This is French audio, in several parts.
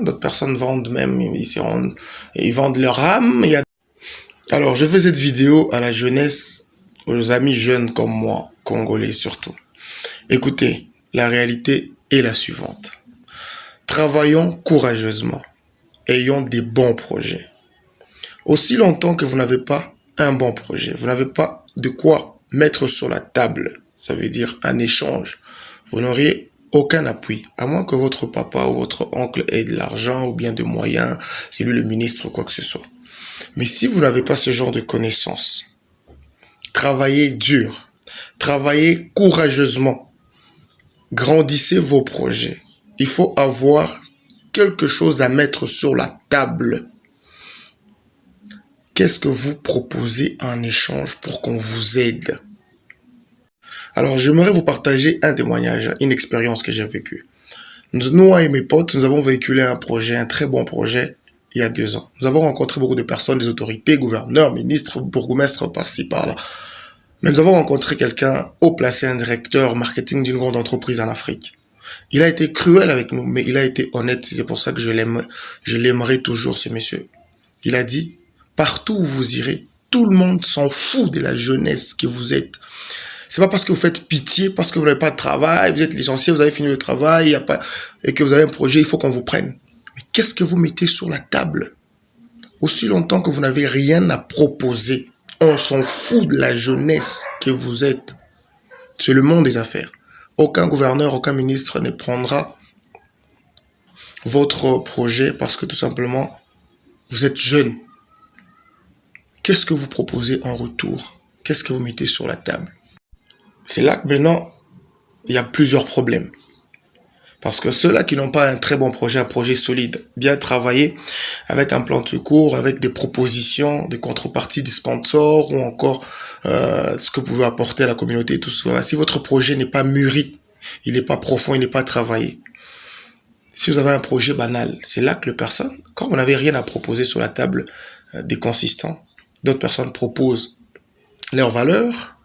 D'autres personnes vendent même, ils vendent leur âme. Alors, je fais cette vidéo à la jeunesse, aux amis jeunes comme moi, congolais surtout. Écoutez, la réalité est la suivante. Travaillons courageusement. Ayons des bons projets. Aussi longtemps que vous n'avez pas un bon projet, vous n'avez pas de quoi mettre sur la table, ça veut dire un échange, vous n'auriez aucun appui, à moins que votre papa ou votre oncle ait de l'argent ou bien des moyens, c'est lui le ministre ou quoi que ce soit. Mais si vous n'avez pas ce genre de connaissances, travaillez dur, travaillez courageusement, grandissez vos projets. Il faut avoir quelque chose à mettre sur la table. Qu'est-ce que vous proposez en échange pour qu'on vous aide? Alors, j'aimerais vous partager un témoignage, une expérience que j'ai vécue. Nous et mes potes, nous avons véhiculé un projet, un très bon projet, il y a 2 ans. Nous avons rencontré beaucoup de personnes, des autorités, gouverneurs, ministres, bourgmestres, par-ci, par-là. Mais nous avons rencontré quelqu'un haut placé, un directeur marketing d'une grande entreprise en Afrique. Il a été cruel avec nous, mais il a été honnête. C'est pour ça que je l'aimerai toujours, ce monsieur. Il a dit, partout où vous irez, tout le monde s'en fout de la jeunesse que vous êtes. C'est pas parce que vous faites pitié, parce que vous n'avez pas de travail, vous êtes licencié, vous avez fini le travail, et que vous avez un projet, il faut qu'on vous prenne. Mais qu'est-ce que vous mettez sur la table? Aussi longtemps que vous n'avez rien à proposer, on s'en fout de la jeunesse que vous êtes. C'est le monde des affaires. Aucun gouverneur, aucun ministre ne prendra votre projet parce que tout simplement, vous êtes jeune. Qu'est-ce que vous proposez en retour? Qu'est-ce que vous mettez sur la table? C'est là que maintenant, il y a plusieurs problèmes. Parce que ceux-là qui n'ont pas un très bon projet, un projet solide, bien travaillé, avec un plan de secours, avec des propositions, des contreparties, des sponsors, ou encore ce que vous pouvez apporter à la communauté, tout ça. Si votre projet n'est pas mûri, il n'est pas profond, il n'est pas travaillé. Si vous avez un projet banal, c'est là que les personnes, quand vous n'avez rien à proposer sur la table des consistants, d'autres personnes proposent leurs valeurs,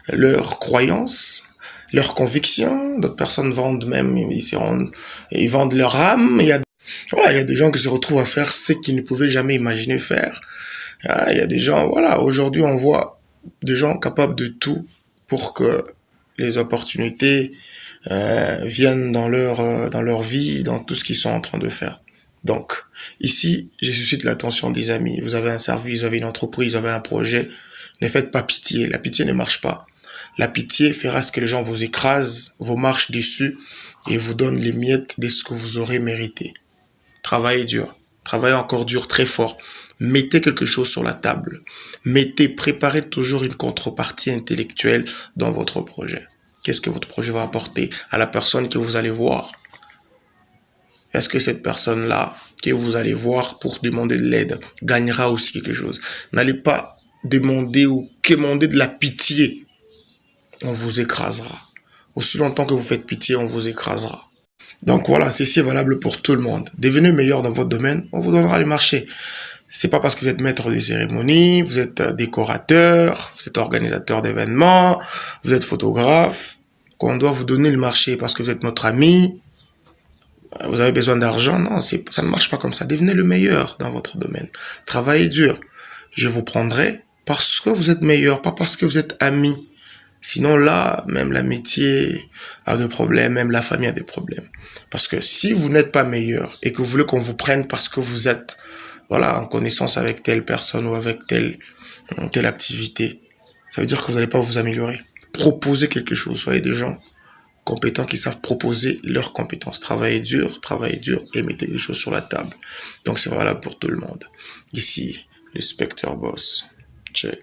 leurs croyances, leurs convictions. D'autres personnes vendent même, ils vendent leur âme. Il y a des gens qui se retrouvent à faire ce qu'ils ne pouvaient jamais imaginer faire. Il y a des gens, aujourd'hui on voit des gens capables de tout pour que les opportunités viennent dans leur vie, dans tout ce qu'ils sont en train de faire. Donc, ici, je suscite l'attention des amis. Vous avez un service, vous avez une entreprise, vous avez un projet. Ne faites pas pitié. La pitié ne marche pas. La pitié fera ce que les gens vous écrasent, vous marchent dessus et vous donnent les miettes de ce que vous aurez mérité. Travaillez dur. Travaillez encore dur, très fort. Mettez quelque chose sur la table. Préparez toujours une contrepartie intellectuelle dans votre projet. Qu'est-ce que votre projet va apporter à la personne que vous allez voir? Est-ce que cette personne-là que vous allez voir pour demander de l'aide gagnera aussi quelque chose? N'allez pas demander ou quémander de la pitié. On vous écrasera. Aussi longtemps que vous faites pitié, on vous écrasera. Donc voilà, ceci est valable pour tout le monde. Devenez meilleur dans votre domaine, on vous donnera les marchés. C'est pas parce que vous êtes maître de cérémonie, vous êtes décorateur, vous êtes organisateur d'événements, vous êtes photographe, qu'on doit vous donner le marché parce que vous êtes notre ami, vous avez besoin d'argent. Non, ça ne marche pas comme ça. Devenez le meilleur dans votre domaine. Travaillez dur. Je vous prendrai parce que vous êtes meilleur, pas parce que vous êtes ami. Sinon là, même l'amitié a des problèmes, même la famille a des problèmes. Parce que si vous n'êtes pas meilleur et que vous voulez qu'on vous prenne parce que vous êtes en connaissance avec telle personne ou avec telle activité, ça veut dire que vous n'allez pas vous améliorer. Proposez quelque chose, soyez des gens compétents qui savent proposer leurs compétences. Travaillez dur et mettez des choses sur la table. Donc c'est valable pour tout le monde. Ici, le Spectre Boss. Check.